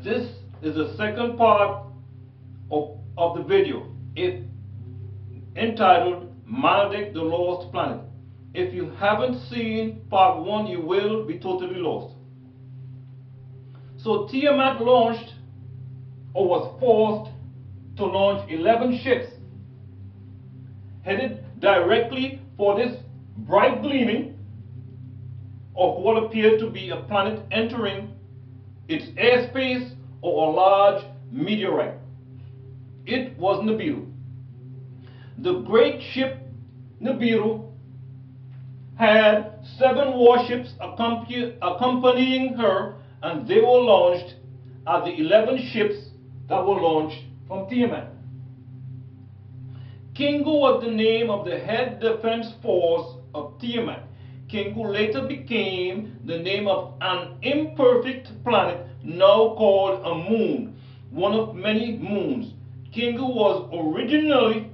This is the second part of the video, entitled Maldic the Lost Planet. If you haven't seen part 1, you will be totally lost. So Tiamat launched, or was forced to launch 11 ships headed directly for this bright gleaming of what appeared to be a planet entering its airspace or a large meteorite. It was NIBIRU. The great ship NIBIRU had 7 warships accompanying her, and they were launched as the 11 ships that were launched from Tiamat. Kingu was the name of the head defense force of Tiamat. Kingu later became the name of an imperfect planet now called a moon, one of many moons. Kingu was originally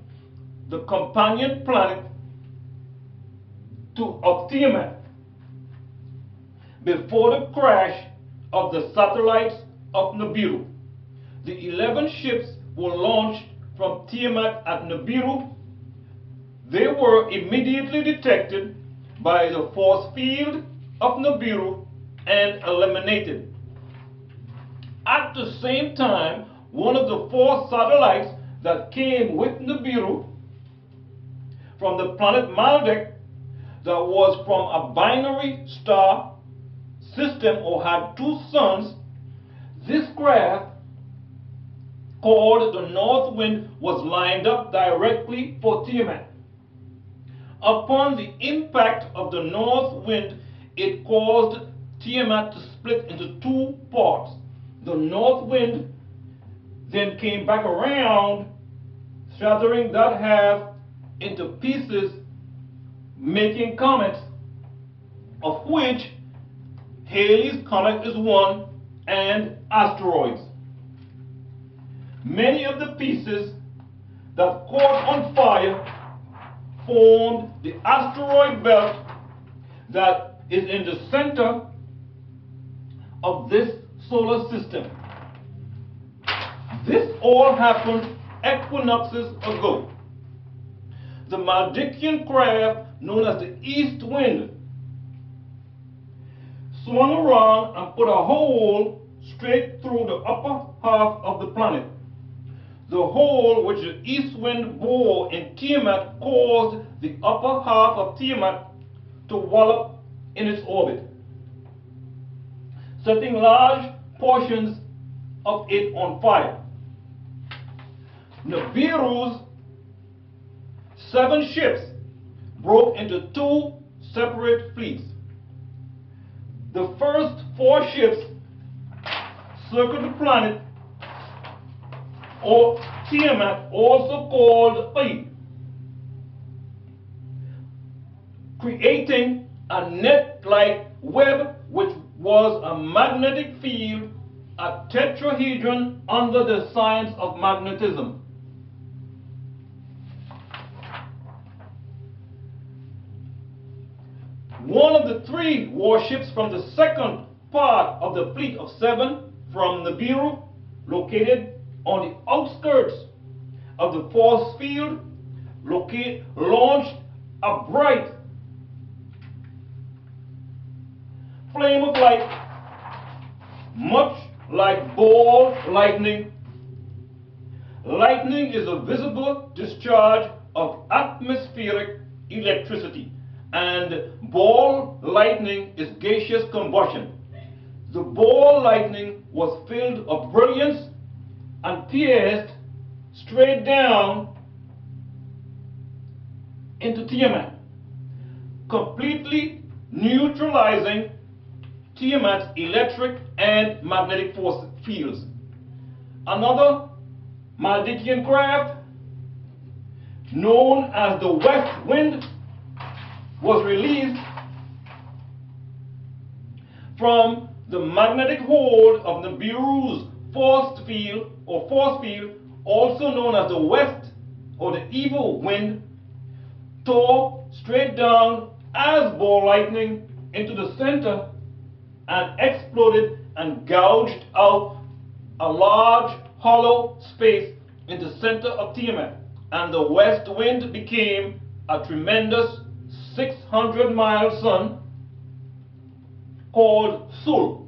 the companion planet of Tiamat before the crash of the satellites of NIBIRU. The 11 ships were launched from Tiamat at NIBIRU. They were immediately detected by the force field of NIBIRU and eliminated. At the same time, one of the 4 satellites that came with NIBIRU from the planet Maldic, that was from a binary star system or had 2 suns, this craft called the North Wind was lined up directly for Tiamat. Upon the impact of the North Wind, it caused Tiamat to split into 2 parts. The North Wind then came back around, shattering that half into pieces, making comets, of which Halley's Comet is one, and asteroids. Many of the pieces that caught on fire formed the asteroid belt that is in the center of this solar system. This all happened equinoxes ago. The Maldikian craft, known as the East Wind, swung around and put a hole straight through the upper half of the planet. The hole which the East Wind bore in Tiamat caused the upper half of Tiamat to wallop in its orbit, setting large portions of it on fire. NIBIRU's 7 ships broke into 2 separate fleets. The first 4 ships circled the planet, or Tiamat, also called Earth, creating a net-like web which was a magnetic field, a tetrahedron under the science of magnetism. One of the 3 warships from the second part of the fleet of 7 from NIBIRU, located on the outskirts of the force field, launched a bright flame of light, much like ball lightning. Lightning is a visible discharge of atmospheric electricity, and ball lightning is gaseous combustion. The ball lightning was filled of brilliance and pierced straight down into Tiamat, completely neutralizing Tiamat's electric and magnetic force fields. Another Maldikian craft, known as the West Wind, was released from the magnetic hold of NIBIRU's force field, also known as the West or the Evil Wind, tore straight down as ball lightning into the center and exploded and gouged out a large hollow space in the center of Tiamat, and the west wind became a tremendous 600-mile sun called Sul.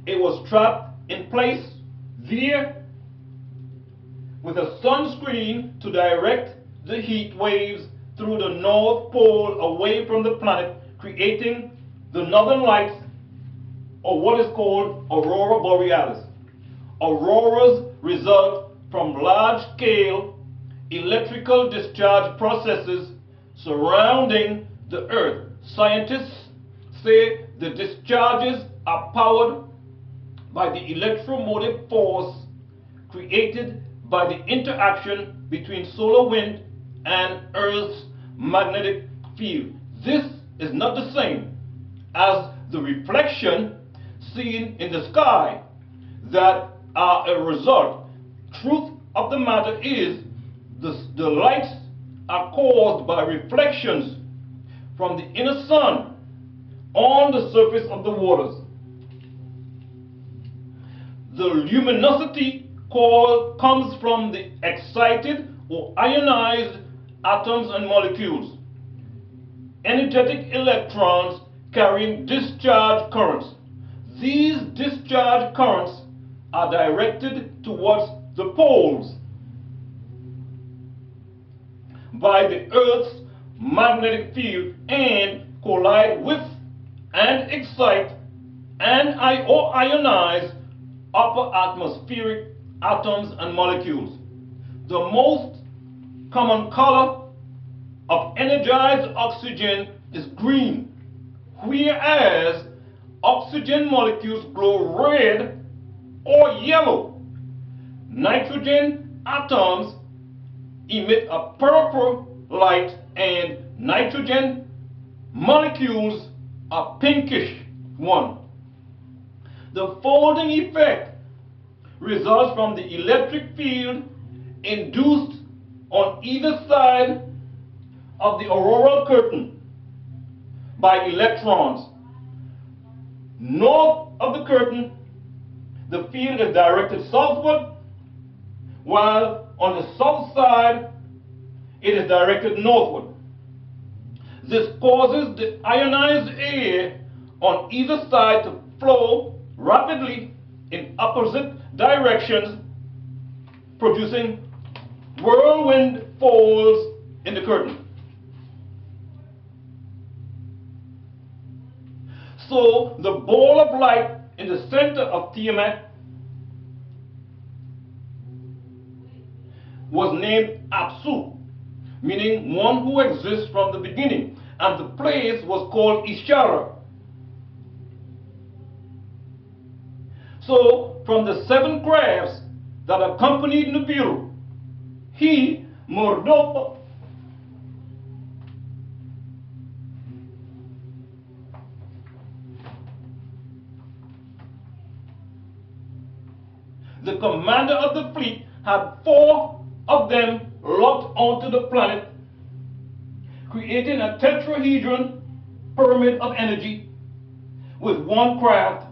It was trapped in place there with a sunscreen to direct the heat waves through the North Pole away from the planet, creating the northern lights, or what is called Aurora Borealis. Auroras result from large-scale electrical discharge processes surrounding the Earth. Scientists say the discharges are powered by the electromotive force created by the interaction between solar wind and Earth's magnetic field. This is not the same as the reflection seen in the sky that are a result. Truth of the matter is the lights are caused by reflections from the inner sun on the surface of the waters. The luminosity comes from the excited or ionized atoms and molecules, energetic electrons carrying discharge currents. These discharge currents are directed towards the poles by the Earth's magnetic field and collide with and excite or ionize upper atmospheric atoms and molecules. The most common color of energized oxygen is green, whereas oxygen molecules glow red or yellow. Nitrogen atoms emit a purple light, and nitrogen molecules a pinkish one. The folding effect results from the electric field induced on either side of the auroral curtain by electrons. North of the curtain, the field is directed southward, while on the south side, it is directed northward. This causes the ionized air on either side to flow rapidly in opposite directions, producing whirlwind folds in the curtain. So the ball of light in the center of Tiamat was named Apsu, meaning one who exists from the beginning, and the place was called Ishara. So from the 7 crafts that accompanied NIBIRU, he, Murdo, the commander of the fleet, had 4 of them locked onto the planet, creating a tetrahedron pyramid of energy with one craft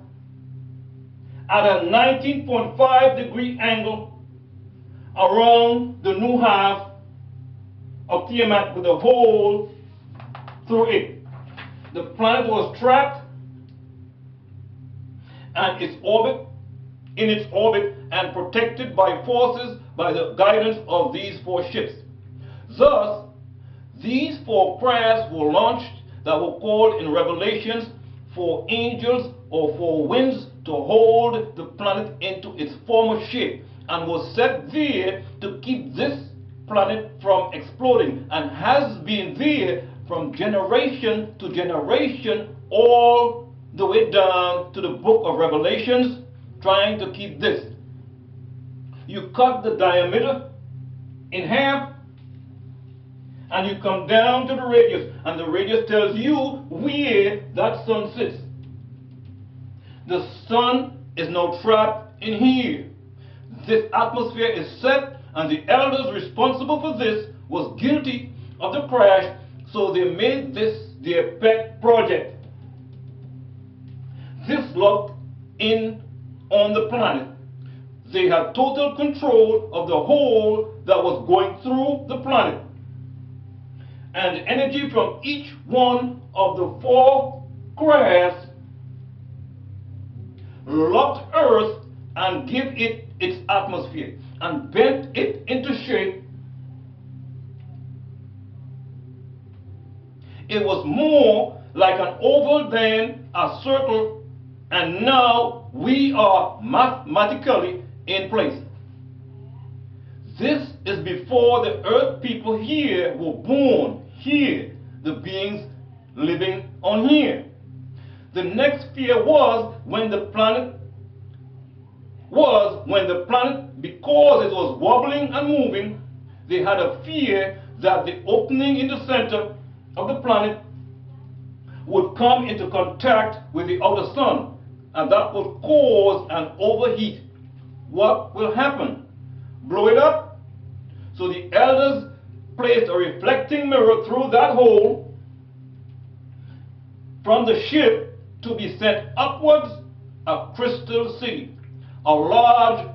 at a 19.5-degree angle around the new half of Tiamat with a hole through it. The planet was trapped and in its orbit and protected by forces by the guidance of these 4 ships. Thus, these 4 crafts were launched that were called in Revelations 4 angels or 4 winds to hold the planet into its former shape, and was set there to keep this planet from exploding, and has been there from generation to generation all the way down to the book of Revelations, trying to keep this. You cut the diameter in half and you come down to the radius, and the radius tells you where that sun sits. The sun is now trapped in here. This atmosphere is set, and the elders responsible for this was guilty of the crash, so they made this their pet project. This locked in on the planet. they had total control of the hole that was going through the planet. And the energy from each one of the 4 crafts locked Earth and gave it its atmosphere and bent it into shape. It was more like an oval than a circle, and now we are mathematically in place. This is before the earth people here were born, here, the beings living on here. The next fear was when the planet, because it was wobbling and moving, they had a fear that the opening in the center of the planet would come into contact with the outer sun, and that would cause an overheat. What will happen? Blow it up? So the elders placed a reflecting mirror through that hole from the ship to be sent upwards. A crystal city, a large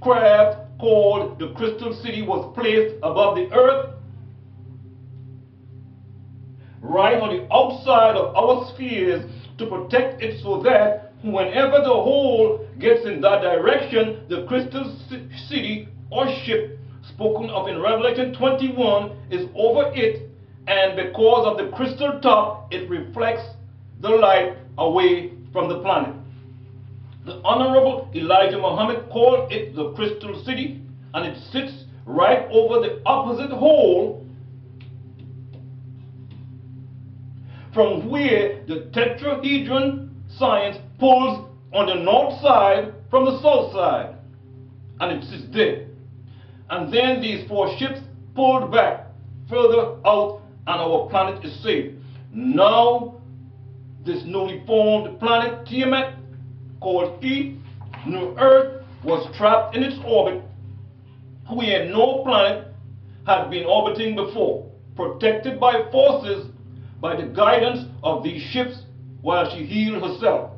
craft called the Crystal City, was placed above the earth, right on the outside of our spheres, to protect it, so that whenever the hole gets in that direction, the Crystal City or ship spoken of in Revelation 21 is over it, and because of the crystal top, it reflects the light away from the planet. The Honorable Elijah Muhammad called it the Crystal City, and it sits right over the opposite hole from where the tetrahedron science pulls on the north side from the south side, and it sits there. And then these 4 ships pulled back further out, and our planet is saved. Now this newly formed planet Tiamat, called E, New Earth, was trapped in its orbit, where no planet had been orbiting before, protected by forces, by the guidance of these ships, while she healed herself.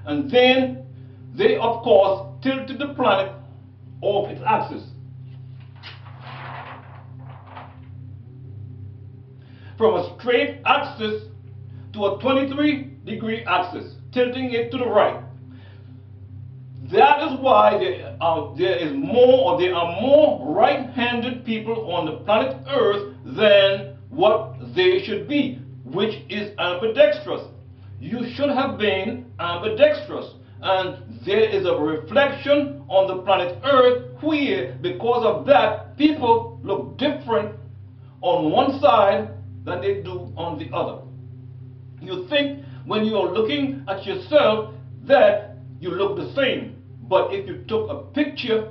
And then they, of course, tilted the planet off its axis. From a straight axis to a 23-degree axis, tilting it to the right. That is why there are more right-handed people on the planet Earth than what they should be, which is ambidextrous. You should have been ambidextrous. And there is a reflection on the planet Earth where, because of that, people look different on one side than they do on the other. You think when you are looking at yourself that you look the same. But if you took a picture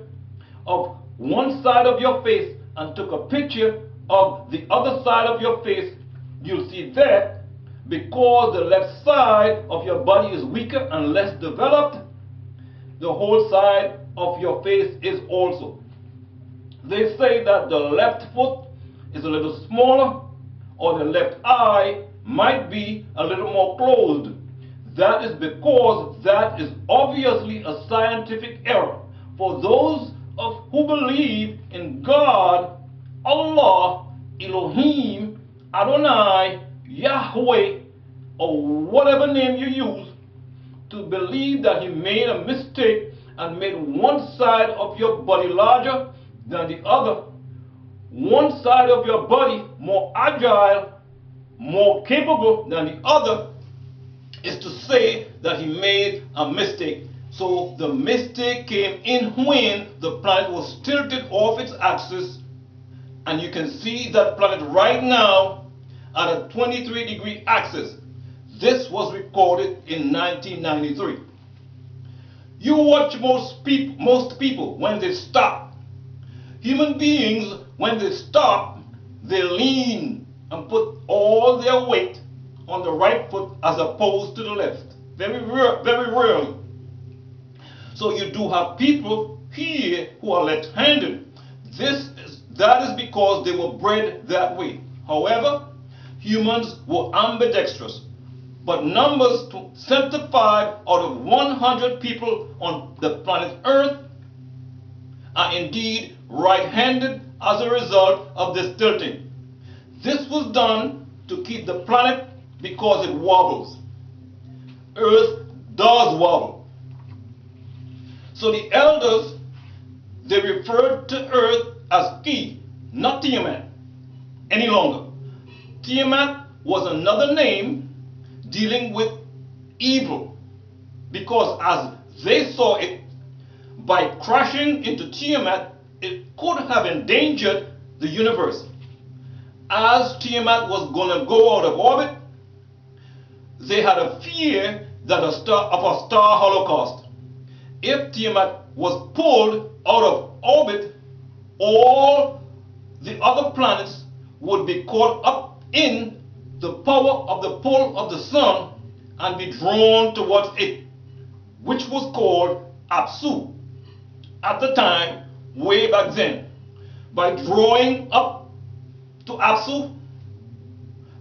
of one side of your face and took a picture of the other side of your face, you'll see that because the left side of your body is weaker and less developed, the whole side of your face is also. They say that the left foot is a little smaller, or the left eye might be a little more closed. That is because that is obviously a scientific error. For those who believe in God, Allah, Elohim, Adonai, Yahweh, or whatever name you use, to believe that He made a mistake and made one side of your body larger than the other, one side of your body more agile, more capable than the other, is to say that He made a mistake. So the mistake came in when the planet was tilted off its axis, and you can see that planet right now at a 23-degree axis. This was recorded in 1993. You watch most people when they stop. Human beings, when they stop, they lean and put all their weight on the right foot as opposed to the left. Very rarely. So you do have people here who are left-handed. That is because they were bred that way. However, humans were ambidextrous. But numbers 75 out of 100 people on the planet Earth are indeed right-handed as a result of this tilting. This was done to keep the planet because it wobbles. Earth does wobble. So the elders, they referred to Earth as Ki, not Tiamat, any longer. Tiamat was another name dealing with evil, because as they saw it, by crashing into Tiamat, it could have endangered the universe. As Tiamat was going to go out of orbit, they had a fear that of a star holocaust. If Tiamat was pulled out of orbit, all the other planets would be caught up in the power of the pull of the sun and be drawn towards it, which was called Apsu at the time, way back then. By drawing up to Apsu,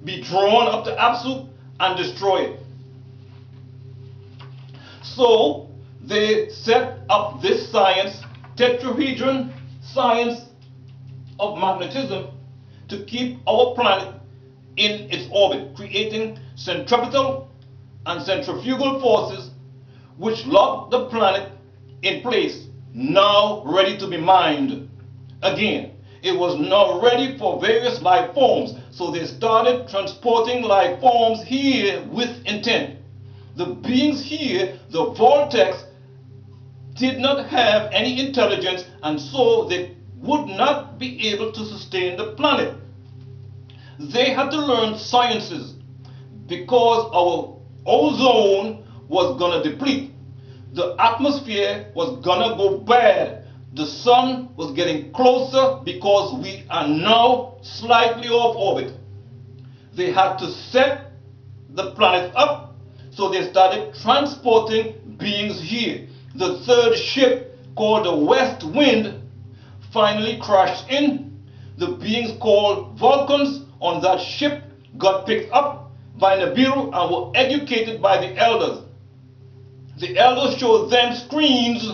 be drawn up to Apsu and destroy it. So they set up this science, tetrahedron science of magnetism, to keep our planet in its orbit, creating centripetal and centrifugal forces which lock the planet in place, now ready to be mined. Again, it was now ready for various life forms, so they started transporting life forms here with intent. The beings here, the vortex, did not have any intelligence, and so they would not be able to sustain the planet. They had to learn sciences because our ozone was going to deplete. The atmosphere was going to go bad. The sun was getting closer because we are now slightly off orbit. They had to set the planet up, so they started transporting beings here. The third ship, called the West Wind, finally crashed in. The beings called Vulcans on that ship got picked up by NIBIRU and were educated by the elders. The elders showed them screens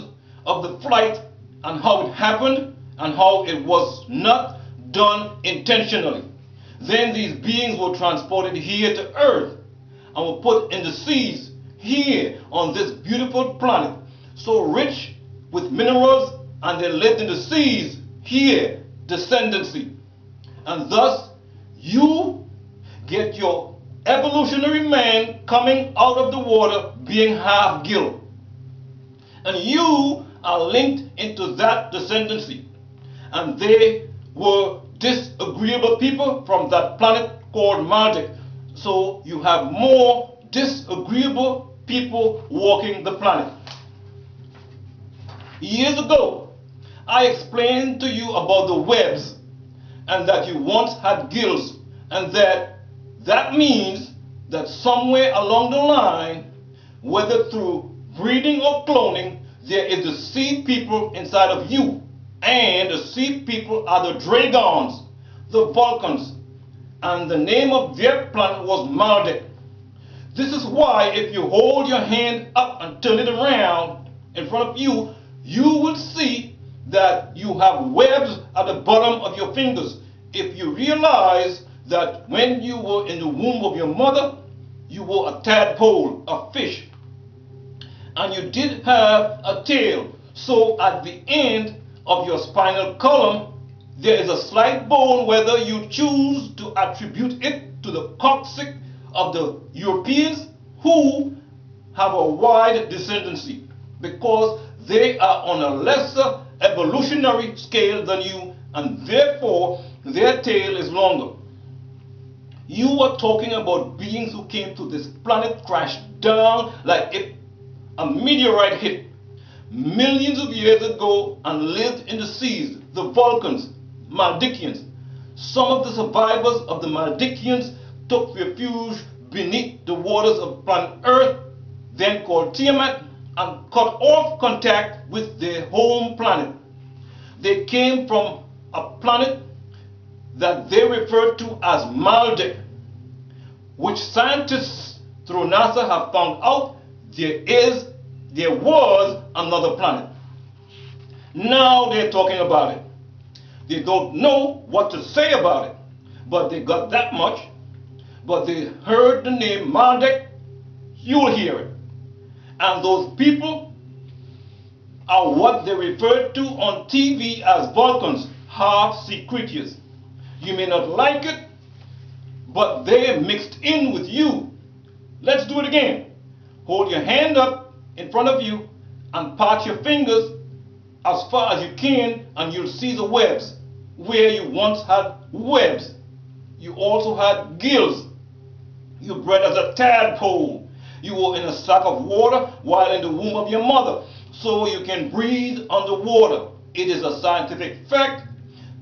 of the flight and how it happened and how it was not done intentionally. Then these beings were transported here to Earth and were put in the seas here on this beautiful planet, so rich with minerals, and they lived in the seas here, descendancy. And thus you get your evolutionary man coming out of the water being half gill, and you are linked into that descendancy. And they were disagreeable people from that planet called Marduk. So you have more disagreeable people walking the planet. Years ago, I explained to you about the webs, and that you once had gills, and that means that somewhere along the line, whether through breeding or cloning, there is the sea people inside of you. And the sea people are the Dragons, the Vulcans, and the name of their planet was Marduk. This is why if you hold your hand up and turn it around in front of you, you will see that you have webs at the bottom of your fingers. If you realize that when you were in the womb of your mother, you were a tadpole, a fish, and you did have a tail. So at the end of your spinal column, there is a slight bone, whether you choose to attribute it to the coccyx of the Europeans, who have a wide descendancy because they are on a lesser evolutionary scale than you, and therefore their tail is longer. You are talking about beings who came to this planet, crashed down like if a meteorite hit millions of years ago and lived in the seas. The Vulcans, Maldikians. Some of the survivors of the Maldikians took refuge beneath the waters of planet Earth, then called Tiamat, and cut off contact with their home planet. They came from a planet that they refer to as Maldek, which scientists through NASA have found out there was another planet. Now they're talking about it. They don't know what to say about it, but they got that much. But they heard the name Marduk, you'll hear it. And those people are what they refer to on TV as Vulcans, half-sea creatures. You may not like it, but they're mixed in with you. Let's do it again. Hold your hand up in front of you and pat your fingers as far as you can, and you'll see the webs. Where you once had webs, you also had gills. You bred as a tadpole. You were in a sack of water while in the womb of your mother, so you can breathe underwater. It is a scientific fact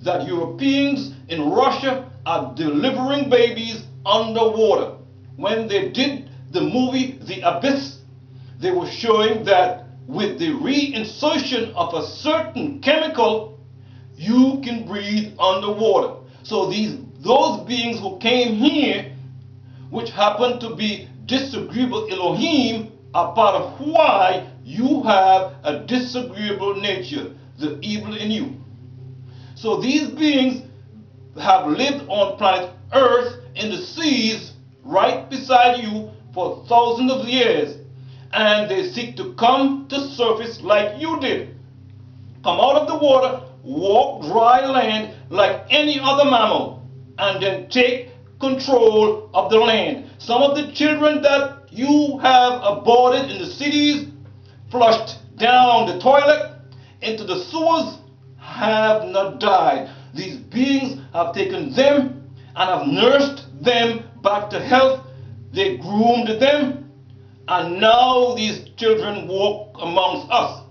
that Europeans in Russia are delivering babies underwater. When they did the movie The Abyss, they were showing that with the reinsertion of a certain chemical, you can breathe underwater. So those beings who came here, which happen to be disagreeable Elohim, are part of why you have a disagreeable nature, the evil in you. So these beings have lived on planet Earth in the seas right beside you for thousands of years, and they seek to come to surface like you did. Come out of the water, walk dry land like any other mammal, and then take control of the land. Some of the children that you have aborted in the cities, flushed down the toilet into the sewers, have not died. These beings have taken them and have nursed them back to health. They groomed them, and now these children walk amongst us.